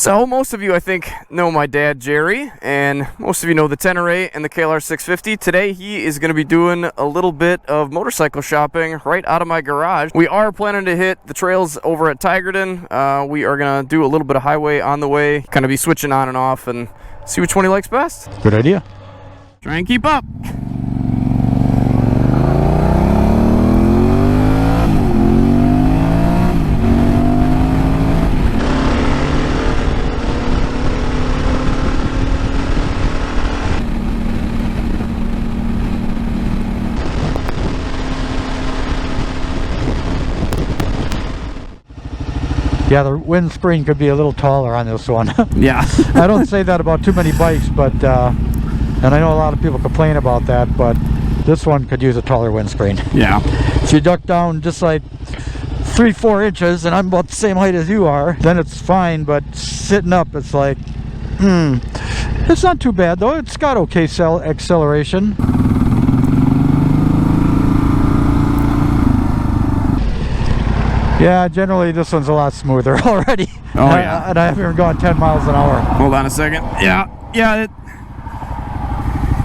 So most of you, I think, know my dad, Jerry, and most of you know the Tenere and the KLR 650. Today, he is going to be doing a little bit of motorcycle shopping right out of my garage. We are planning to hit the trails over at Tigerton. We are going to do a little bit of highway on the way, kind of be switching on and off and see which one he likes best. Good idea. Try and keep up. Yeah, the windscreen could be a little taller on this one. Yeah. I don't say that about too many bikes, but and I know a lot of people complain about that, but this one could use a taller windscreen. Yeah. If you duck down just like 3-4 inches, and I'm about the same height as you are, then it's fine, but sitting up, it's like, it's not too bad though. It's got okay acceleration. Yeah, generally this one's a lot smoother already. Oh yeah. And I haven't even gone 10 miles an hour. Hold on a second. Yeah, it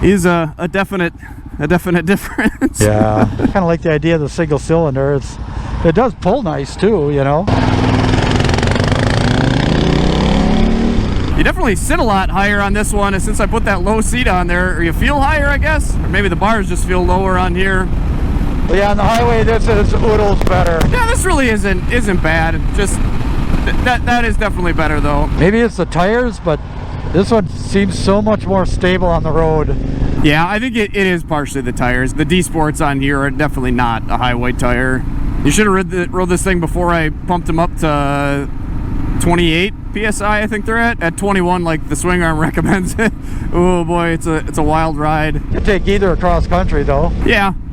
is a definite difference. Yeah, I kind of like the idea of the single cylinder. It does pull nice too, you know. You definitely sit a lot higher on this one, and since I put that low seat on there, or you feel higher, I guess, or maybe the bars just feel lower on here. Yeah, on the highway, this is oodles better. Yeah, this really isn't bad. Just that is definitely better though. Maybe it's the tires, but this one seems so much more stable on the road. Yeah, I think it is partially the tires. The D Sports on here are definitely not a highway tire. You should have rode this thing before I pumped them up to 28 PSI. I think they're at 21, like the swing arm recommends it. Oh boy, it's a wild ride. You could take either across country though.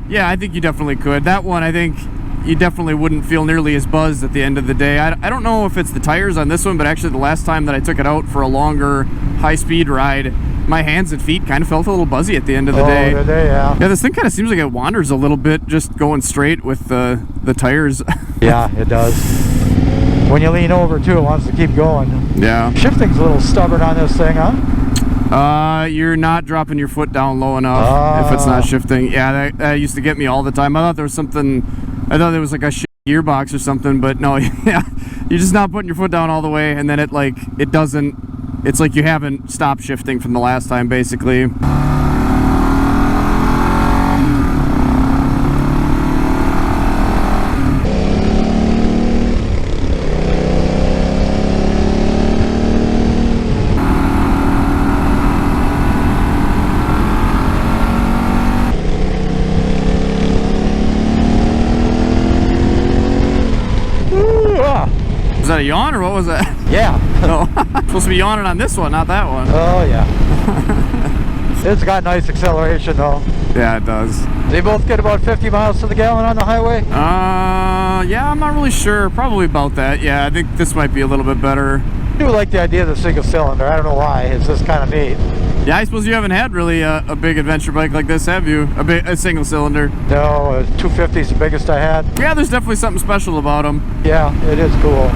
Yeah, I think you definitely could. That one, I think you definitely wouldn't feel nearly as buzzed at the end of the day. I don't know if it's the tires on this one, but actually the last time that I took it out for a longer high-speed ride, my hands and feet kind of felt a little buzzy at the end of the day. Oh, yeah. Yeah, this thing kind of seems like it wanders a little bit just going straight with the tires. Yeah, it does. When you lean over too, it wants to keep going. Yeah. Shifting's a little stubborn on this thing, huh? You're not dropping your foot down low enough if it's not shifting. Yeah, that used to get me all the time. I thought there was something, I thought there was like a gearbox or something, but no, yeah, you're just not putting your foot down all the way, and then it doesn't, it's like you haven't stopped shifting from the last time, basically. Was that a yawn or what was that? Yeah. No. Supposed to be yawning on this one, not that one. Oh yeah. It's got nice acceleration though. Yeah, it does. They both get about 50 miles to the gallon on the highway? Yeah, I'm not really sure. Probably about that. Yeah, I think this might be a little bit better. I do like the idea of the single cylinder. I don't know why. It's just kind of neat. Yeah, I suppose you haven't had really a big adventure bike like this, have you? A single cylinder? No, 250 is the biggest I had. Yeah, there's definitely something special about them. Yeah, it is cool.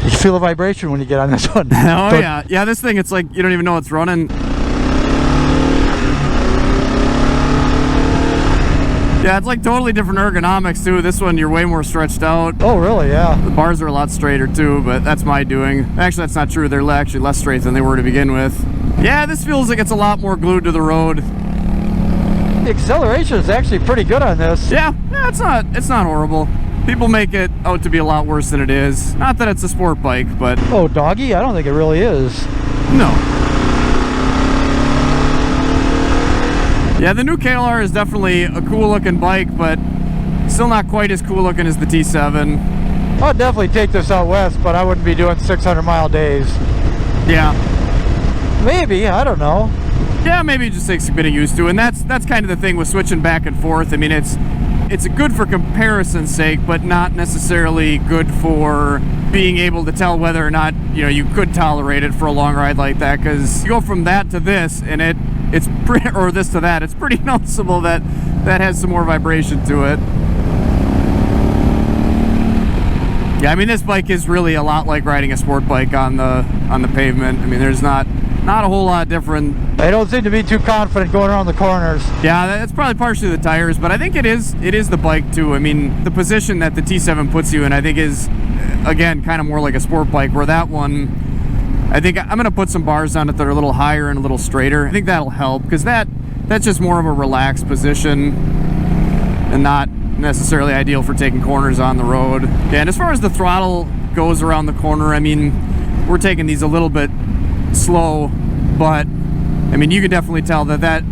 You feel a vibration when you get on this one. Oh yeah. Yeah, this thing, it's like you don't even know it's running. Yeah, it's like totally different ergonomics too. This one, you're way more stretched out. Oh really? Yeah. The bars are a lot straighter too, but that's my doing. Actually, that's not true. They're actually less straight than they were to begin with. Yeah, this feels like it's a lot more glued to the road. The acceleration is actually pretty good on this. Yeah, it's not horrible. People make it out to be a lot worse than it is. Not that it's a sport bike, but... Oh, doggy? I don't think it really is. No. Yeah, the new KLR is definitely a cool looking bike, but still not quite as cool looking as the T7. I'd definitely take this out west, but I wouldn't be doing 600-mile days. Yeah. Maybe, I don't know. Yeah, maybe it just takes a bit of used to, and that's kind of the thing with switching back and forth. I mean, it's it's good for comparison's sake, but not necessarily good for being able to tell whether or not, you know, you could tolerate it for a long ride like that. Because you go from that to this, and it's pretty, or this to that, it's pretty noticeable that that has some more vibration to it. Yeah, I mean, this bike is really a lot like riding a sport bike on the pavement. I mean, there's not a whole lot different. They don't seem to be too confident going around the corners. Yeah, that's probably partially the tires, but I think it is the bike too. I mean, the position that the T7 puts you in, I think is, again, kind of more like a sport bike, where that one, I think I'm going to put some bars on it that are a little higher and a little straighter. I think that'll help, because that's just more of a relaxed position and not necessarily ideal for taking corners on the road. Yeah, and as far as the throttle goes around the corner, I mean, we're taking these a little bit slow, but I mean, you can definitely tell that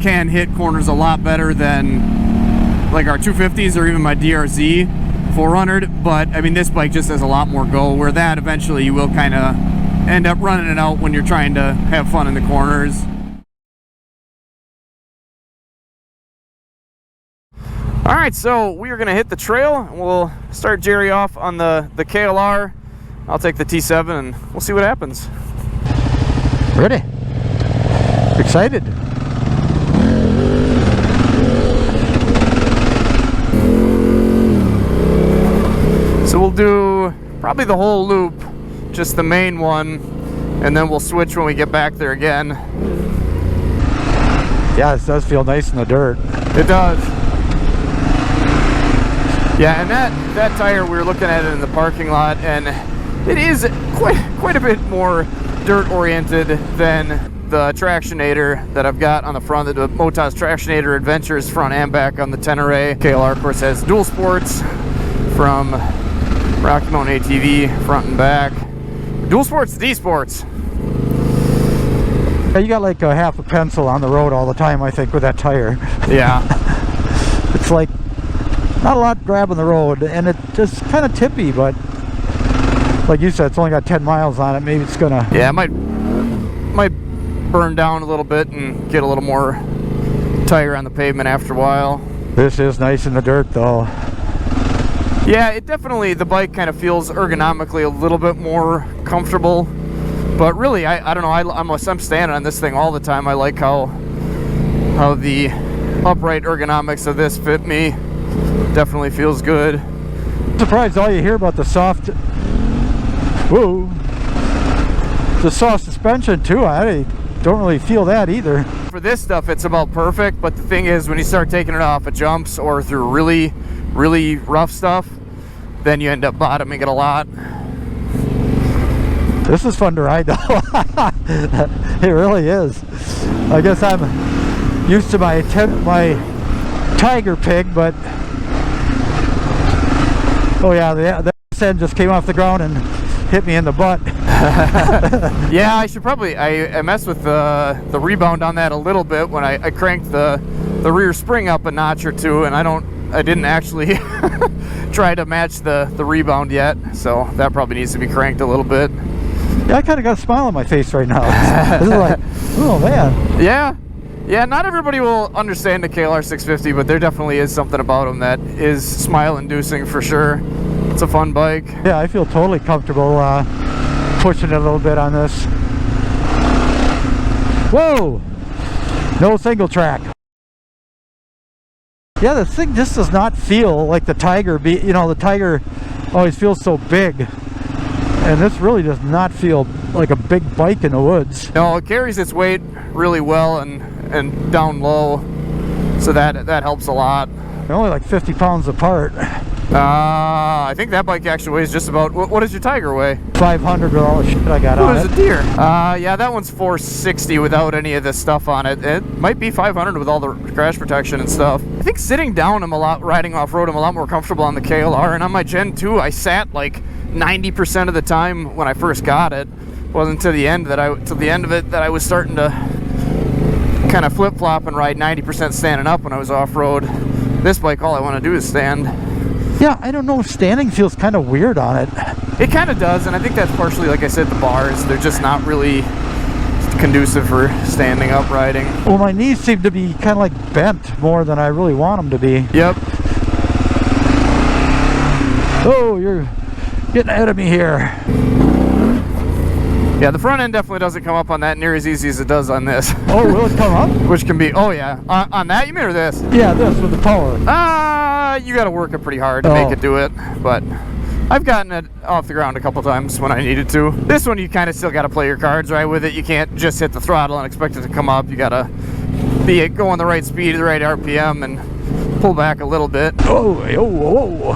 can hit corners a lot better than like our 250s or even my DRZ 400. But I mean, this bike just has a lot more go, where that eventually you will kind of end up running it out when you're trying to have fun in the corners. All right, so we are going to hit the trail. We'll start Jerry off on the KLR. I'll take the T7 and we'll see what happens. Ready? Excited? So we'll do probably the whole loop, just the main one, and then we'll switch when we get back there again. Yeah, it does feel nice in the dirt. It does. Yeah, and that tire, we were looking at it in the parking lot, and it is quite a bit more dirt oriented than the Tractionator that I've got on the front. The Motovlog Tractionator Adventures front and back on the Tenere. KLR, of course, has dual sports from Rocky Mountain ATV, front and back. Dual sports, D sports. Yeah, you got like a half a pencil on the road all the time, I think, with that tire. Yeah. It's like not a lot grabbing the road, and it's just kind of tippy, but like you said, it's only got 10 miles on it. Maybe it's gonna... Yeah, it might burn down a little bit and get a little more tire on the pavement after a while. This is nice in the dirt, though. Yeah, it definitely, the bike kind of feels ergonomically a little bit more comfortable. But really, I don't know, I'm standing on this thing all the time. I like how the upright ergonomics of this fit me. Definitely feels good. I'm surprised all you hear about the soft... Whoa! The soft suspension, too. I don't really feel that either. For this stuff, it's about perfect, but the thing is, when you start taking it off at jumps or through really, really rough stuff, then you end up bottoming it a lot. This is fun to ride, though. It really is. I guess I'm used to my Tiger Pig, but oh yeah, the end just came off the ground and hit me in the butt. Yeah, I should probably, I messed with the rebound on that a little bit when I cranked the rear spring up a notch or two, and I didn't actually try to match the rebound yet, so that probably needs to be cranked a little bit. Yeah, I kind of got a smile on my face right now. This is like, oh man. Yeah, not everybody will understand the KLR 650, but there definitely is something about them that is smile-inducing for sure. It's a fun bike. Yeah, I feel totally comfortable pushing it a little bit on this. Whoa! No single track. Yeah, the thing just does not feel like the Tiger. You know, the Tiger always feels so big. And this really does not feel like a big bike in the woods. No, it carries its weight really well and down low, so that helps a lot. They're only like 50 pounds apart. I think that bike actually weighs just about, what does your Tiger weigh? 500 with all the shit I got on it. What is a deer? Yeah, that one's 460 without any of this stuff on it. It might be 500 with all the crash protection and stuff. I think sitting down riding off-road, I'm a lot more comfortable on the KLR, and on my Gen 2, I sat like 90% of the time when I first got it. It wasn't to the end of it that I was starting to kind of flip-flop and ride 90% standing up when I was off-road. This bike, all I want to do is stand. Yeah, I don't know, standing feels kind of weird on it. It kind of does, and I think that's partially, like I said, the bars. They're just not really conducive for standing up riding. Well, my knees seem to be kind of like bent more than I really want them to be. Yep. you're getting ahead of me here. Yeah, the front end definitely doesn't come up on that near as easy as it does on this. Oh, will it come up? Which can be, oh yeah. On that, you mean, or this? Yeah, this with the power. You gotta work it pretty hard to make it do it, but I've gotten it off the ground a couple times when I needed to. This one, you kind of still gotta play your cards right with it. You can't just hit the throttle and expect it to come up. You gotta go on the right speed, the right RPM, and pull back a little bit. Oh, oh, oh.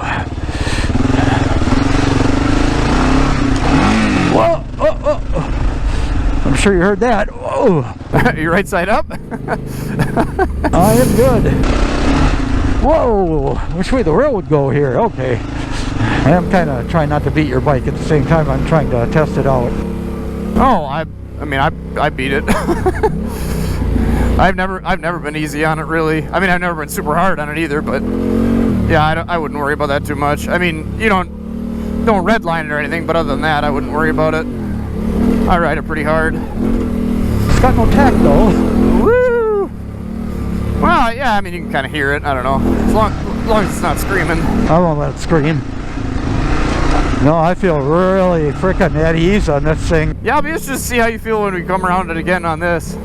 Whoa, oh, oh. I'm sure you heard that. Whoa. You right side up? I am good. Whoa, which way the rail would go here? Okay. I am kind of trying not to beat your bike at the same time I'm trying to test it out. Oh, I mean, I beat it. I've never been easy on it, really. I mean, I've never been super hard on it either, but yeah, I wouldn't worry about that too much. I mean, you don't redline it or anything, but other than that, I wouldn't worry about it. I ride it pretty hard. It's got no tack though. Woo! Well, yeah, I mean, you can kind of hear it. I don't know. As long as it's not screaming. I won't let it scream. No, I feel really freaking at ease on this thing. Yeah, I'll be interested to see how you feel when we come around it again on this.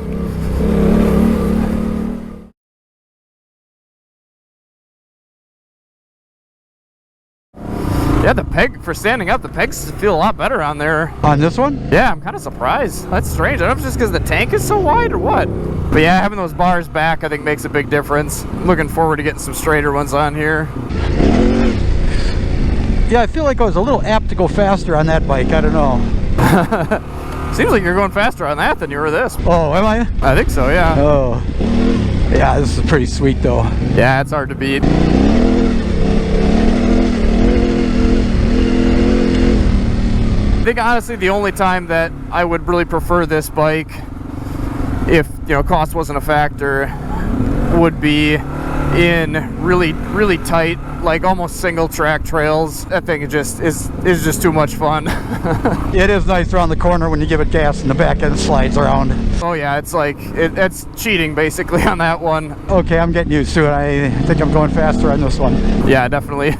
Yeah, the peg, for standing up, the pegs feel a lot better on there. On this one? Yeah, I'm kind of surprised. That's strange. I don't know if it's just because the tank is so wide or what. But yeah, having those bars back, I think, makes a big difference. I'm looking forward to getting some straighter ones on here. Yeah, I feel like I was a little apt to go faster on that bike. I don't know. Seems like you're going faster on that than you were this. Oh, am I? I think so, yeah. Oh. Yeah, this is pretty sweet, though. Yeah, it's hard to beat. I think honestly the only time that I would really prefer this bike, if cost wasn't a factor, would be in really tight, like almost single track trails. That thing is just too much fun. It is nice around the corner when you give it gas and the back end slides around. Oh yeah, it's like it's cheating basically on that one. Okay, I'm getting used to it. I think I'm going faster on this one. Yeah, definitely.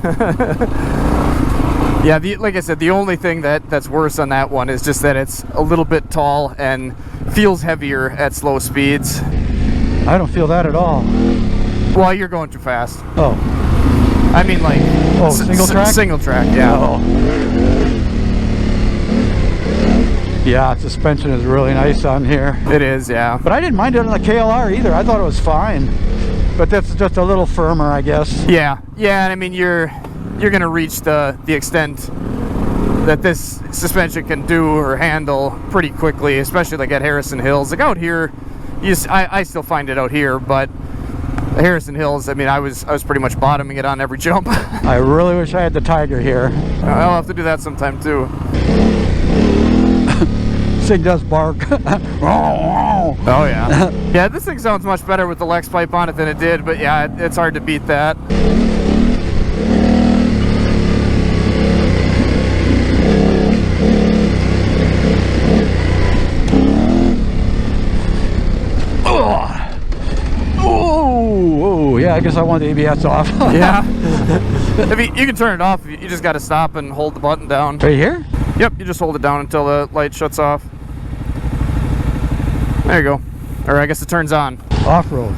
Yeah, like I said, the only thing that's worse on that one is just that it's a little bit tall and feels heavier at slow speeds. I don't feel that at all. Well, you're going too fast. Oh. I mean, like... Oh, single track? Single track, yeah. Oh. Yeah, suspension is really nice on here. It is, yeah. But I didn't mind it on the KLR either. I thought it was fine. But that's just a little firmer, I guess. Yeah, and I memean, you're going to reach the extent that this suspension can do or handle pretty quickly, especially like at Harrison Hills. Like out here, I still find it out here, but the Harrison Hills, I mean, I was pretty much bottoming it on every jump. I really wish I had the Tiger here. I'll have to do that sometime too. This thing does bark. Oh yeah. Yeah, this thing sounds much better with the Lex pipe on it than it did, but yeah, it's hard to beat that. Yeah, I guess I want the ABS off. Yeah. You can turn it off. You just got to stop and hold the button down. Right here? Yep, you just hold it down until the light shuts off. There you go. Or I guess it turns on. Off-road.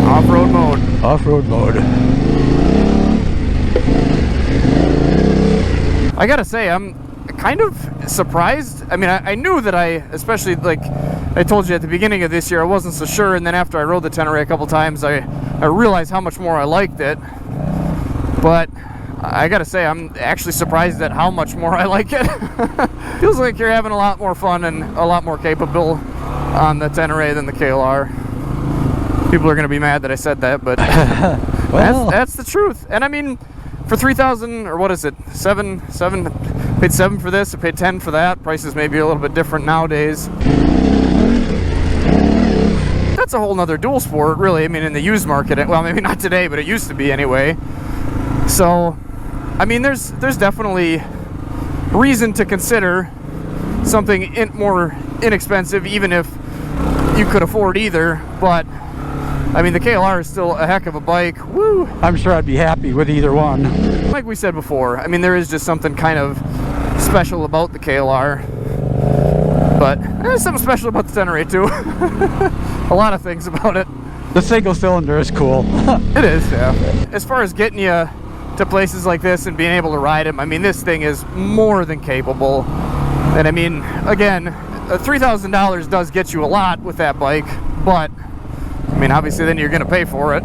Off-road mode. Off-road mode. I gotta say, I'm kind of surprised. I mean, I knew that especially like I told you at the beginning of this year, I wasn't so sure, and then after I rode the Tenere a couple times, I realized how much more I liked it. But I gotta say, I'm actually surprised at how much more I like it. Feels like you're having a lot more fun and a lot more capable on the Tenere than the KLR. People are gonna be mad that I said that, but well, that's the truth. And I mean, for 3,000 or what is it, seven, paid 7 for this, I paid 10 for that. Prices may be a little bit different nowadays. That's a whole nother dual sport, really. I mean, in the used market, well, maybe not today, but it used to be anyway. So, I mean, there's definitely reason to consider something more inexpensive, even if you could afford either. But I mean, the KLR is still a heck of a bike. Woo! I'm sure I'd be happy with either one. like we said before, I mean, there is just something kind of special about the KLR. But there's something special about the Tenere too. A lot of things about it. The single cylinder is cool. It is, yeah. As far as getting you to places like this and being able to ride them, I mean, this thing is more than capable. And I mean, again, $3,000 does get you a lot with that bike, but I mean, obviously then you're going to pay for it.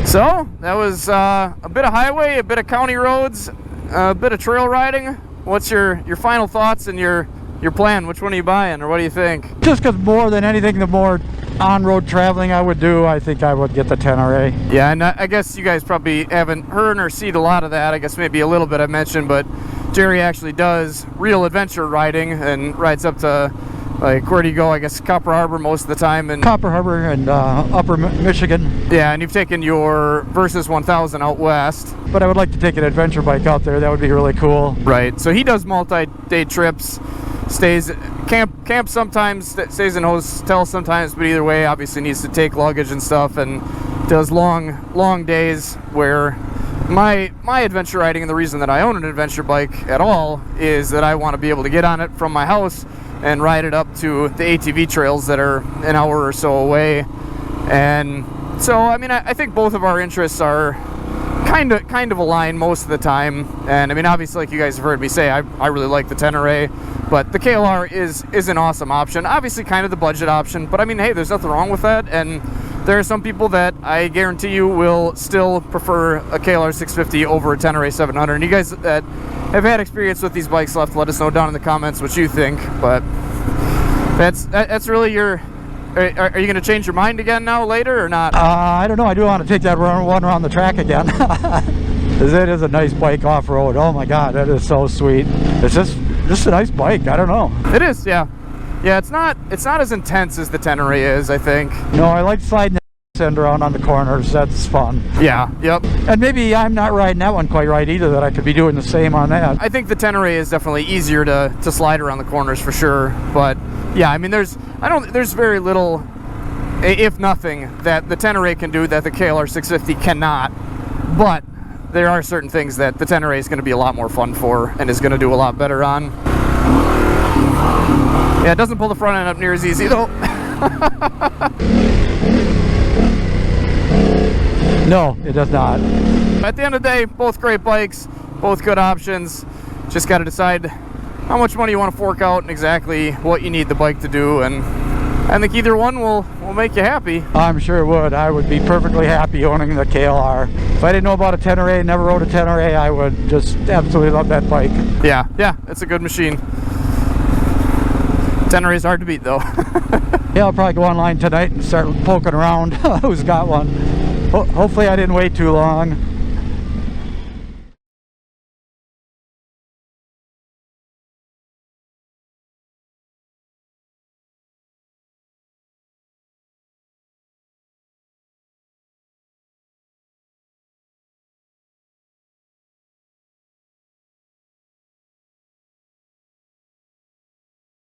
So that was a bit of highway, a bit of county roads, a bit of trail riding. What's your final thoughts and your plan? Which one are you buying, or what do you think? Just because more than anything, the more on-road traveling I would do, I think I would get the Tenere. Yeah, and I guess you guys probably haven't heard or seen a lot of that. I guess maybe a little bit I mentioned, but Jerry actually does real adventure riding and rides up to, like, where do you go? I guess Copper Harbor most of the time. And Copper Harbor and Upper Michigan. Yeah, and you've taken your Versus 1000 out west. But I would like to take an adventure bike out there. That would be really cool. Right. So he does multi-day trips, stays camp sometimes, stays in hotels sometimes, but either way, obviously needs to take luggage and stuff, and does long days. Where my adventure riding, and the reason that I own an adventure bike at all, is that I want to be able to get on it from my house and ride it up to the ATV trails that are an hour or so away. And so, I mean, I think both of our interests are kind of aligned most of the time. And I mean, obviously, like you guys have heard me say, I really like the Tenere, but the KLR is an awesome option. Obviously, kind of the budget option, but I mean, hey, there's nothing wrong with that. And there are some people that I guarantee you will still prefer a KLR 650 over a Tenere 700. And you guys that have had experience with these bikes, let us know down in the comments what you think. But that's really your. Are you going to change your mind again now later or not? I don't know. I do want to take that one around the track again. Because it is a nice bike off-road. Oh my God, that is so sweet. It's just a nice bike. I don't know. It is, yeah. Yeah, it's not as intense as the Tenere is, I think. No, I like sliding the end around on the corners. That's fun. Yeah, yep. And maybe I'm not riding that one quite right either, that I could be doing the same on that. I think the Tenere is definitely easier to slide around the corners for sure. But yeah, I mean, there's very little, if nothing, that the Tenere can do that the KLR 650 cannot. But there are certain things that the Tenere is going to be a lot more fun for and is going to do a lot better on. Yeah, it doesn't pull the front end up near as easy though. No, it does not. At the end of the day, both great bikes, both good options. Just got to decide how much money you want to fork out and exactly what you need the bike to do. And I think either one will make you happy. I'm sure it would. I would be perfectly happy owning the KLR. If I didn't know about a Tenere, never rode a Tenere, I would just absolutely love that bike. Yeah, it's a good machine. Tenere is hard to beat though. Yeah, I'll probably go online tonight and start poking around who's got one. Hopefully I didn't wait too long.